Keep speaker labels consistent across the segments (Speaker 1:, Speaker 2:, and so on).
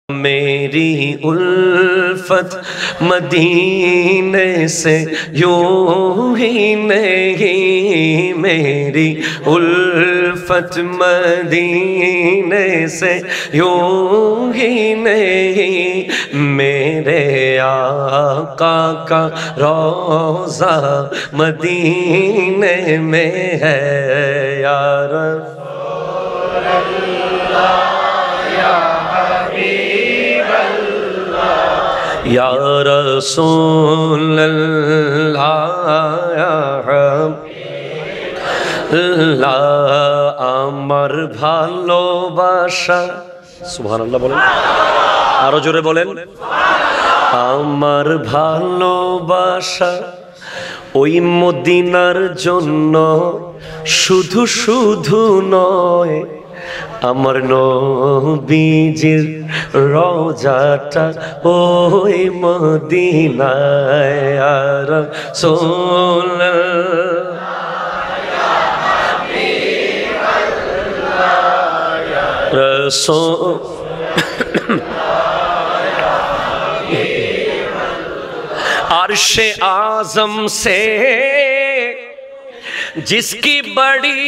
Speaker 1: میری الفت مدینے سے یوں ہی نہیں، میری الفت مدینے سے یوں ہی نہیں، میرے آقا کا روضہ مدینے میں ہے یا رسول اللہ یا رسول اللہ یا حبیب اللہ আমার ভালোবাসা সুবহানাল্লাহ বলেন আরো জোরে বলেন আমার ভালোবাসা ওই মদিনার জন্য শুধু শুধু নয় আমার নবীজির রওজাটা ওই মদিনায় ইয়া রাসূলুল্লাহ ইয়া হাবিবাল্লাহ ইয়া রাসূল अर्श-ए आज़म से जिसकी बड़ी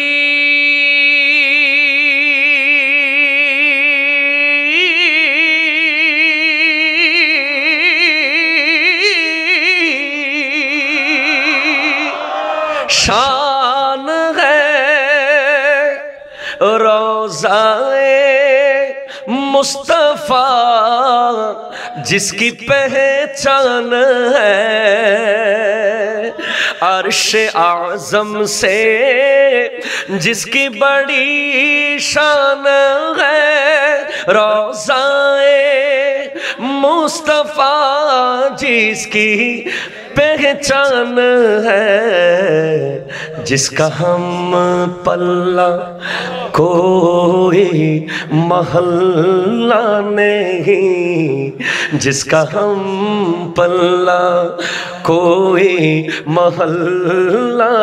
Speaker 1: शान है रोज़ाए मुस्तफ़ा जिसकी पहचान है अर्श-ए आज़म से जिसकी बड़ी शान है रोज़ाए मुस्तफ़ा जिसकी पहचान है जिसका हम पल्ला कोई महल्ला नहीं जिसका हम पल्ला कोई महल्ला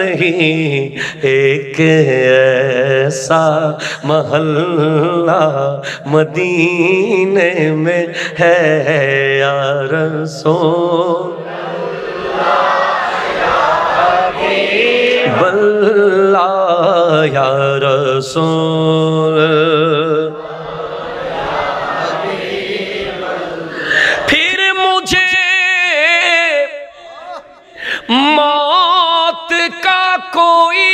Speaker 1: नहीं एक ऐसा महल्ला मदीने में है या रसूल अल्लाह या रसूल फिर मुझे मौत का कोई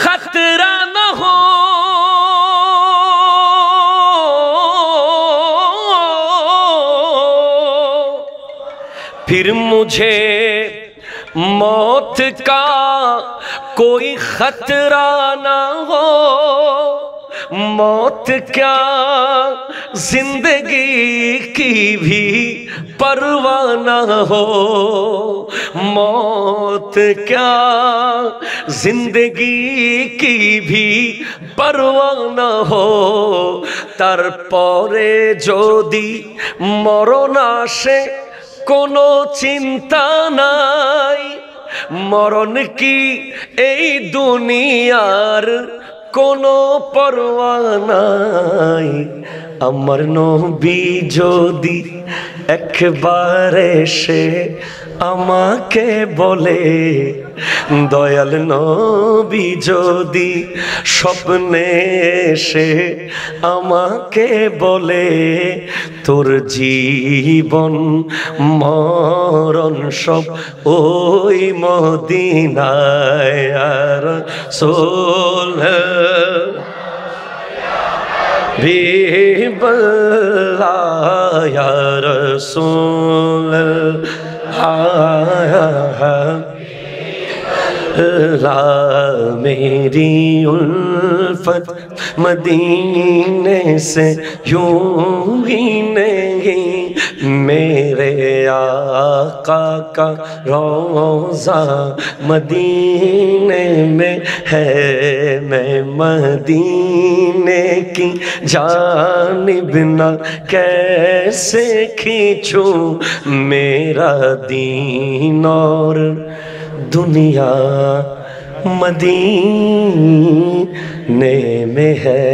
Speaker 1: खतरा न हो फिर मुझे मौत का कोई खतरा ना हो मौत क्या जिंदगी की भी परवाह ना हो मौत क्या जिंदगी की भी परवाह ना हो तारपरे जोदी मरण आसे কোনো চিন্তা নাই মরণ কি এই দুনিয়ার কোনো পরোয়া নাই আমার নবী যদি একবার এসে আমাকে বলে দয়াল নবী যদি স্বপ্নে এসে আমাকে বলে তোর জীবন মরণ সব ওই মদিনায় ইয়া রাসূল হাবিবাল্লাহ ইয়া রাসূল मेरी उल्फत मदीने से यूं ही नहीं मेरे आका का रोज़ा मदीने में है मैं मदीने की जानिब न कैसे खींचूं मेरा दीन और दुनिया मदीने में है।